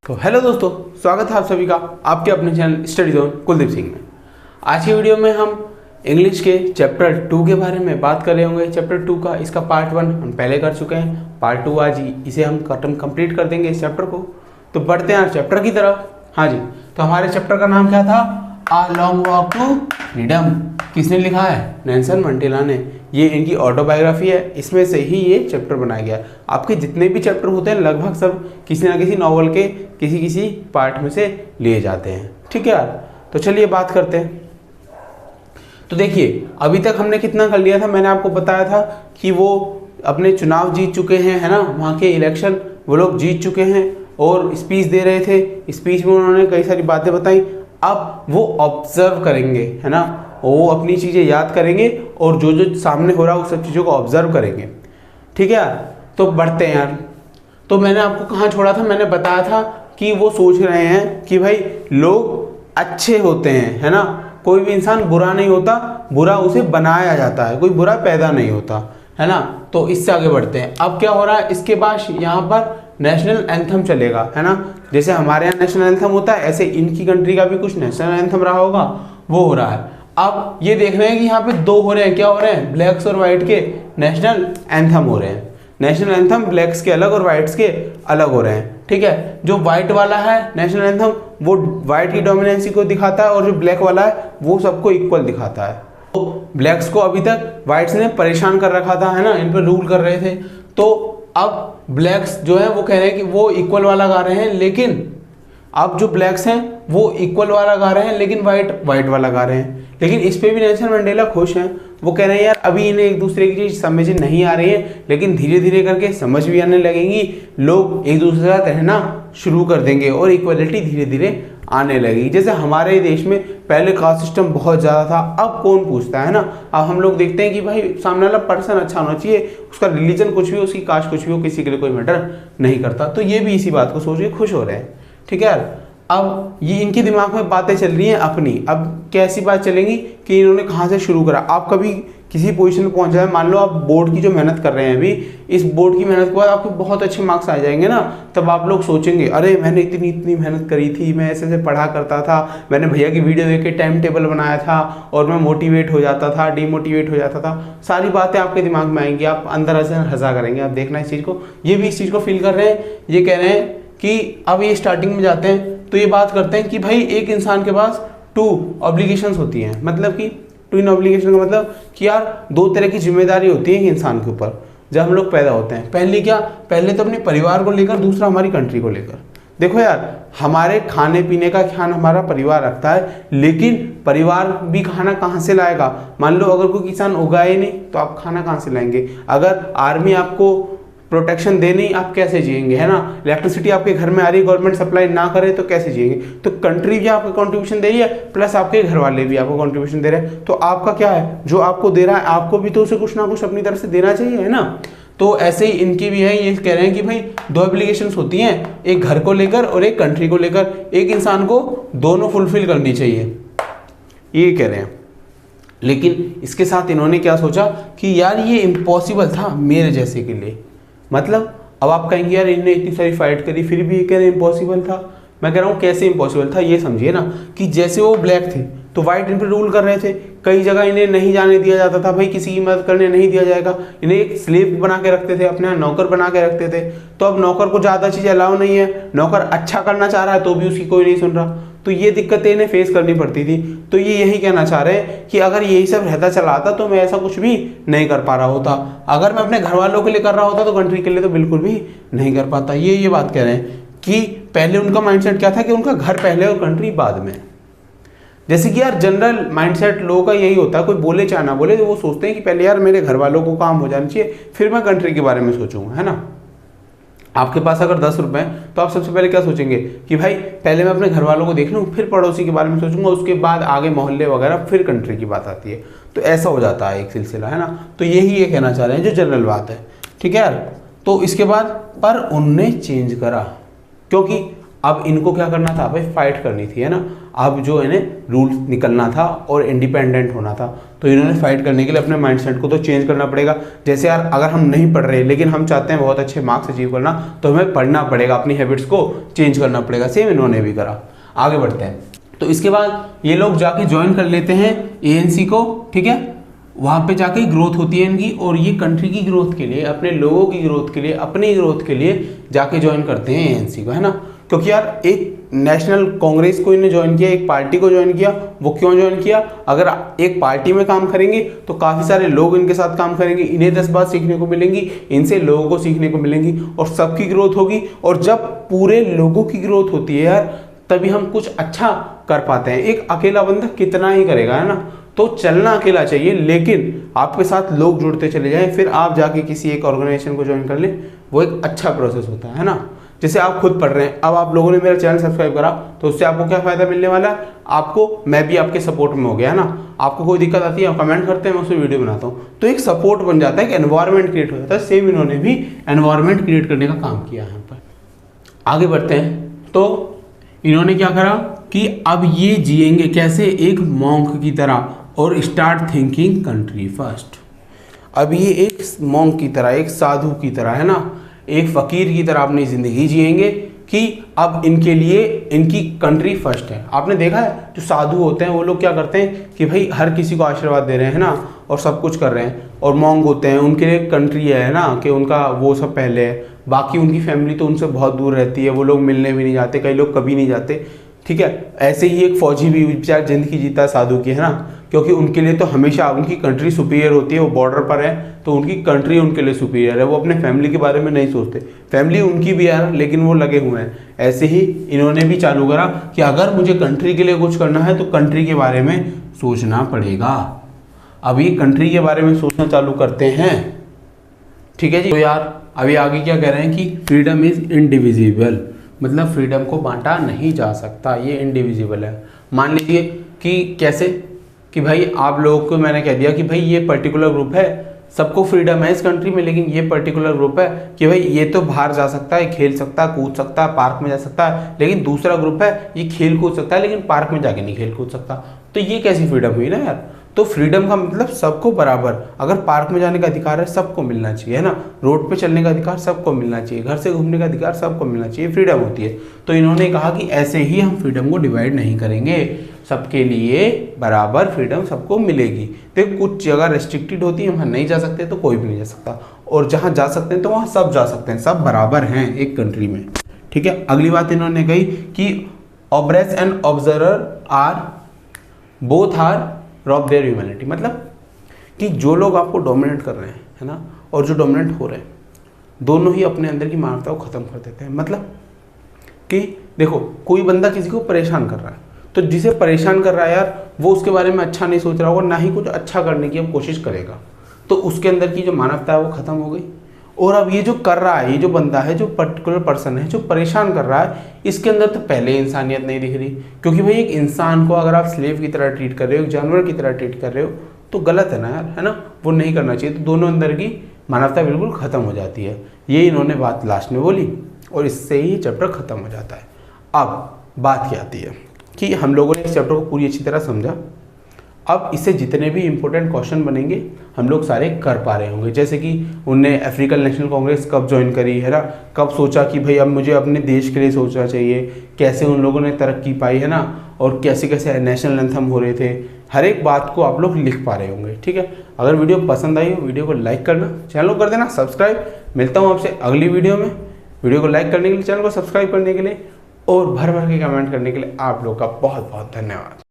तो हेलो दोस्तों, स्वागत है आप सभी का आपके अपने channel study zone Kuldeep Singh में। आज की वीडियो में हम इंग्लिश के चैप्टर 2 के बारे में बात कर रहे होंगे। चैप्टर 2 का इसका पार्ट 1 हम पहले कर चुके हैं, पार्ट 2 आज इसे हम कंप्लीट कर देंगे इस चैप्टर को। तो बढ़ते हैं चैप्टर की तरफ। हाँ जी, तो हमारे चैप्टर का नाम क्या था? आ लॉन्ग वॉक टू फ्रीडम। किसने लिखा है? नेल्सन मंडेला ने। ये इनकी ऑटोबायोग्राफी है, इसमें से ही ये चैप्टर बनाया गया। आपके जितने भी चैप्टर होते हैं लगभग सब किसी ना किसी नॉवल के किसी पार्ट में से लिए जाते हैं। ठीक है यार, तो चलिए बात करते हैं। तो देखिए, अभी तक हमने कितना कर लिया था। मैंने आपको बताया था कि वो अपने चुनाव जीत चुके हैं, है ना, वहाँ के इलेक्शन वो लोग जीत चुके हैं और स्पीच दे रहे थे। स्पीच में उन्होंने कई सारी बातें बताई। अब वो ऑब्जर्व करेंगे, है ना, वो अपनी चीज़ें याद करेंगे और जो जो सामने हो रहा है उस सब चीज़ों को ऑब्जर्व करेंगे। ठीक है यार, तो बढ़ते हैं यार। तो मैंने आपको कहाँ छोड़ा था? मैंने बताया था कि वो सोच रहे हैं कि भाई लोग अच्छे होते हैं, है ना, कोई भी इंसान बुरा नहीं होता, बुरा उसे बनाया जाता है, कोई बुरा पैदा नहीं होता, है ना। तो इससे आगे बढ़ते हैं। अब क्या हो रहा है? इसके बाद यहाँ पर नेशनल एंथम चलेगा, है ना। जैसे हमारे यहाँ नेशनल एंथम होता है, ऐसे इनकी कंट्री का भी कुछ नेशनल एंथम रहा होगा, वो हो रहा है। अब ये देख रहे हैं कि यहाँ पे दो हो रहे हैं। क्या हो रहे हैं? ब्लैक्स और वाइट के नेशनल एंथम हो रहे हैं। नेशनल एंथम ब्लैक्स के अलग और वाइट्स के अलग हो रहे हैं। ठीक है, जो व्हाइट वाला है नेशनल एंथम वो व्हाइट की डोमिनेंसी को दिखाता है और जो ब्लैक वाला है वो सबको इक्वल दिखाता है। तो ब्लैक्स को अभी तक व्हाइट्स ने परेशान कर रखा था, है ना, इन पर रूल कर रहे थे। तो अब ब्लैक्स जो है वो कह रहे हैं कि वो इक्वल वाला गा रहे हैं, लेकिन अब जो ब्लैक्स हैं वो इक्वल वाला गा रहे हैं, लेकिन वाइट वाला गा रहे हैं। लेकिन इस पे भी नेल्सन मंडेला खुश हैं। वो कह रहे हैं यार अभी इन्हें एक दूसरे की चीज़ समझ नहीं आ रही है, लेकिन धीरे धीरे करके समझ भी आने लगेंगी, लोग एक दूसरे के साथ रहना शुरू कर देंगे और इक्वलिटी धीरे धीरे आने लगेगी। जैसे हमारे देश में पहले कास्ट सिस्टम बहुत ज़्यादा था, अब कौन पूछता है ना। अब हम लोग देखते हैं कि भाई सामने वाला पर्सन अच्छा होना चाहिए, उसका रिलीजन कुछ भी हो, उसकी कास्ट कुछ भी हो, किसी के लिए कोई मैटर नहीं करता। तो ये भी इसी बात को सोच के खुश हो रहे हैं। ठीक है यार, अब ये इनके दिमाग में बातें चल रही हैं अपनी। अब कैसी बात चलेंगी कि इन्होंने कहाँ से शुरू करा। आप कभी किसी पोजीशन में पहुंच जाए, मान लो आप बोर्ड की जो मेहनत कर रहे हैं अभी, इस बोर्ड की मेहनत के बाद आपको बहुत अच्छे मार्क्स आ जाएंगे ना, तब आप लोग सोचेंगे अरे मैंने इतनी मेहनत करी थी, मैं ऐसे पढ़ा करता था, मैंने भैया की वीडियो देख के टाइम टेबल बनाया था और मैं मोटिवेट हो जाता था, डीमोटिवेट हो जाता था। सारी बातें आपके दिमाग में आएंगी, आप अंदर से हंसा करेंगे। आप देखना इस चीज़ को, ये भी इस चीज़ को फील कर रहे हैं। ये कह रहे हैं कि अब ये स्टार्टिंग में जाते हैं तो ये बात करते हैं कि भाई एक इंसान के पास 2 ऑब्लिगेशंस होती हैं। मतलब कि 2 ऑब्लिगेशन का मतलब कि यार 2 तरह की जिम्मेदारी होती है इंसान के ऊपर जब हम लोग पैदा होते हैं। पहली क्या? पहले तो अपने परिवार को लेकर, दूसरा हमारी कंट्री को लेकर। देखो यार, हमारे खाने पीने का ख्याल हमारा परिवार रखता है, लेकिन परिवार भी खाना कहाँ से लाएगा? मान लो अगर कोई किसान उगाए नहीं तो आप खाना कहाँ से लाएंगे? अगर आर्मी आपको प्रोटेक्शन दे नहीं, आप कैसे जिएंगे, है ना। इलेक्ट्रिसिटी आपके घर में आ रही है, गवर्नमेंट सप्लाई ना करे तो कैसे जिएंगे? तो कंट्री भी आपको कंट्रीब्यूशन दे रही है, प्लस आपके घर वाले भी आपको कंट्रीब्यूशन दे रहे हैं। तो आपका क्या है? जो आपको दे रहा है आपको भी तो उसे कुछ ना कुछ अपनी तरफ से देना चाहिए, है ना। तो ऐसे ही इनकी भी है। ये कह रहे हैं कि भाई 2 एप्लीकेशंस होती हैं, एक घर को लेकर और एक कंट्री को लेकर। एक इंसान को दोनों फुलफिल करनी चाहिए, ये कह रहे हैं। लेकिन इसके साथ इन्होंने क्या सोचा कि यार ये इम्पॉसिबल था मेरे जैसे के लिए। मतलब अब आप कहेंगे यार इन्हें इतनी सारी फाइट करी फिर भी ये कह रहे इम्पॉसिबल था। मैं कह रहा हूँ कैसे इम्पॉसिबल था, ये समझिए ना, कि जैसे वो ब्लैक थे तो वाइट इन पर रूल कर रहे थे। कई जगह इन्हें नहीं जाने दिया जाता था, भाई किसी की मदद करने नहीं दिया जाएगा। इन्हें एक स्लेव बना के रखते थे, अपने यहाँ नौकर बना के रखते थे। तो अब नौकर को ज़्यादा चीज़ अलाउ नहीं है, नौकर अच्छा करना चाह रहा है तो भी उसकी कोई नहीं सुन रहा। तो ये दिक्कतें इन्हें फेस करनी पड़ती थी। तो ये यही कहना चाह रहे हैं कि अगर यही सब रहता चला आता तो मैं ऐसा कुछ भी नहीं कर पा रहा होता। अगर मैं अपने घर वालों के लिए कर रहा होता तो कंट्री के लिए तो बिल्कुल भी नहीं कर पाता। ये बात कह रहे हैं कि पहले उनका माइंडसेट क्या था कि उनका घर पहले और कंट्री बाद में। जैसे कि यार जनरल माइंडसेट लोगों का यही होता है, कोई बोले चाहे ना बोले, तो वो सोचते हैं कि पहले यार मेरे घर वालों को काम हो जाना चाहिए, फिर मैं कंट्री के बारे में सोचूंगा, है ना। आपके पास अगर 10 रुपए हैं तो आप सबसे पहले क्या सोचेंगे कि भाई पहले मैं अपने घर वालों को देख लूँ, फिर पड़ोसी के बारे में सोचूंगा, उसके बाद आगे मोहल्ले वगैरह, फिर कंट्री की बात आती है। तो ऐसा हो जाता है एक सिलसिला, है ना। तो यही ये कहना चाह रहे हैं जो जनरल बात है। ठीक है यार, तो इसके बाद पर उनने चेंज करा, क्योंकि अब इनको क्या करना था भाई, फाइट करनी थी, है ना। अब जो इन्हें रूल निकलना था और इंडिपेंडेंट होना था, तो इन्होंने फाइट करने के लिए अपने माइंडसेट को तो चेंज करना पड़ेगा। जैसे यार अगर हम नहीं पढ़ रहे लेकिन हम चाहते हैं बहुत अच्छे मार्क्स अचीव करना, तो हमें पढ़ना पड़ेगा, अपनी हैबिट्स को चेंज करना पड़ेगा। सेम इन्होंने भी करा। आगे बढ़ते हैं। तो इसके बाद ये लोग जाके ज्वाइन कर लेते हैं ANC को, ठीक है। वहाँ पे जाके ग्रोथ होती है इनकी, और ये कंट्री की ग्रोथ के लिए, अपने लोगों की ग्रोथ के लिए, अपनी ग्रोथ के लिए जाके ज्वाइन करते हैं ANC को, है ना। क्योंकि यार एक नेशनल कांग्रेस को इन्हें ज्वाइन किया, एक पार्टी को ज्वाइन किया। वो क्यों ज्वाइन किया? अगर एक पार्टी में काम करेंगे तो काफ़ी सारे लोग इनके साथ काम करेंगे, इन्हें 10 बात सीखने को मिलेंगी, इनसे लोगों को सीखने को मिलेंगी, और सबकी ग्रोथ होगी। और जब पूरे लोगों की ग्रोथ होती है यार, तभी हम कुछ अच्छा कर पाते हैं। एक अकेला बंदा कितना ही करेगा, है ना। तो चलना अकेला चाहिए, लेकिन आपके साथ लोग जुड़ते चले जाएं, फिर आप जाके किसी एक ऑर्गेनाइजेशन को ज्वाइन कर लें, वो एक अच्छा प्रोसेस होता है ना। जैसे आप खुद पढ़ रहे हैं, अब आप लोगों ने मेरा चैनल सब्सक्राइब करा, तो उससे आपको क्या फायदा मिलने वाला है? आपको, मैं भी आपके सपोर्ट में हो गया, है ना। आपको कोई दिक्कत आती है, आप कमेंट करते हैं, मैं उसमें वीडियो बनाता हूँ, तो एक सपोर्ट बन जाता है, एक एनवायरनमेंट क्रिएट हो जाता है। सेम इन्होंने भी एनवायरनमेंट क्रिएट करने का काम किया है यहाँ पर। आगे बढ़ते हैं। तो इन्होंने क्या करा कि अब ये जिएंगे कैसे? एक मॉन्क की तरह, और स्टार्ट थिंकिंग कंट्री फर्स्ट। अब ये एक मॉन्क की तरह, एक साधु की तरह, है ना, एक फकीर की तरह अपनी ज़िंदगी जिएंगे कि अब इनके लिए इनकी कंट्री फर्स्ट है। आपने देखा है जो साधु होते हैं वो लोग क्या करते हैं कि भाई हर किसी को आशीर्वाद दे रहे हैं ना, और सब कुछ कर रहे हैं। और मॉन्क होते हैं, उनके लिए कंट्री है ना, कि उनका वो सब पहले है, बाकी उनकी फैमिली तो उनसे बहुत दूर रहती है, वो लोग मिलने भी नहीं जाते, कई लोग कभी नहीं जाते, ठीक है। ऐसे ही एक फौजी भी बेचारा जिंदगी जीता है साधु की, है ना, क्योंकि उनके लिए तो हमेशा उनकी कंट्री सुपीरियर होती है। वो बॉर्डर पर है तो उनकी कंट्री उनके लिए सुपीरियर है, वो अपने फैमिली के बारे में नहीं सोचते। फैमिली उनकी भी है लेकिन वो लगे हुए हैं। ऐसे ही इन्होंने भी चालू करा कि अगर मुझे कंट्री के लिए कुछ करना है तो कंट्री के बारे में सोचना पड़ेगा। अभी कंट्री के बारे में सोचना चालू करते हैं, ठीक है जी। तो यार अभी आगे क्या कह रहे हैं कि फ्रीडम इज इनडिविजिबल, मतलब फ्रीडम को बांटा नहीं जा सकता, ये इनडिविजिबल है। मान लीजिए कि कैसे, कि भाई आप लोगों को मैंने कह दिया कि भाई ये पर्टिकुलर ग्रुप है, सबको फ्रीडम है इस कंट्री में, लेकिन ये पर्टिकुलर ग्रुप है कि भाई ये तो बाहर जा सकता है, खेल सकता है, कूद सकता है, पार्क में जा सकता है, लेकिन दूसरा ग्रुप है ये खेल कूद सकता है लेकिन पार्क में जाके नहीं खेल कूद सकता। तो ये कैसी फ्रीडम हुई ना यार। तो फ्रीडम का मतलब सबको बराबर, अगर पार्क में जाने का अधिकार है सबको मिलना चाहिए, है ना। रोड पे चलने का अधिकार सबको मिलना चाहिए, घर से घूमने का अधिकार सबको मिलना चाहिए, फ्रीडम होती है। तो इन्होंने कहा कि ऐसे ही हम फ्रीडम को डिवाइड नहीं करेंगे, सबके लिए बराबर फ्रीडम सबको मिलेगी। देखो कुछ जगह रेस्ट्रिक्टेड होती है, वहाँ नहीं जा सकते तो कोई भी नहीं जा सकता, और जहाँ जा सकते हैं तो वहाँ सब जा सकते हैं, सब बराबर हैं एक कंट्री में, ठीक है। अगली बात इन्होंने कही कि oppress and observer are both are rob their humanity, मतलब कि जो लोग आपको डोमिनेट कर रहे हैं, है ना, और जो डोमिनेट हो रहे हैं, दोनों ही अपने अंदर की मानवता को ख़त्म कर देते हैं। मतलब कि देखो कोई बंदा किसी को परेशान कर रहा है, तो जिसे परेशान कर रहा है यार वो उसके बारे में अच्छा नहीं सोच रहा होगा, ना ही कुछ अच्छा करने की अब कोशिश करेगा, तो उसके अंदर की जो मानवता है वो ख़त्म हो गई। और अब ये जो कर रहा है, ये जो बंदा है, जो पर्टिकुलर पर्सन है जो परेशान कर रहा है, इसके अंदर तो पहले इंसानियत नहीं दिख रही। क्योंकि भाई एक इंसान को अगर आप स्लेव की तरह ट्रीट कर रहे हो, एक जानवर की तरह ट्रीट कर रहे हो, तो गलत है ना यार, है ना, वो नहीं करना चाहिए। तो दोनों अंदर की मानवता बिल्कुल ख़त्म हो जाती है। ये इन्होंने बात लास्ट में बोली और इससे ही चैप्टर ख़त्म हो जाता है। अब बात क्या आती है कि हम लोगों ने इस चैप्टर को पूरी अच्छी तरह समझा। अब इससे जितने भी इंपॉर्टेंट क्वेश्चन बनेंगे हम लोग सारे कर पा रहे होंगे। जैसे कि उनने अफ्रीकन नेशनल कांग्रेस कब ज्वाइन करी, है ना, कब सोचा कि भाई अब मुझे अपने देश के लिए सोचना चाहिए, कैसे उन लोगों ने तरक्की पाई, है ना, और कैसे कैसे नेशनल एंथम हो रहे थे, हर एक बात को आप लोग लिख पा रहे होंगे, ठीक है। अगर वीडियो पसंद आई हो वीडियो को लाइक करना, चैनल को कर देना सब्सक्राइब। मिलता हूँ आपसे अगली वीडियो में। वीडियो को लाइक करने के लिए, चैनल को सब्सक्राइब करने के लिए और भर भर के कमेंट करने के लिए आप लोग का बहुत बहुत धन्यवाद।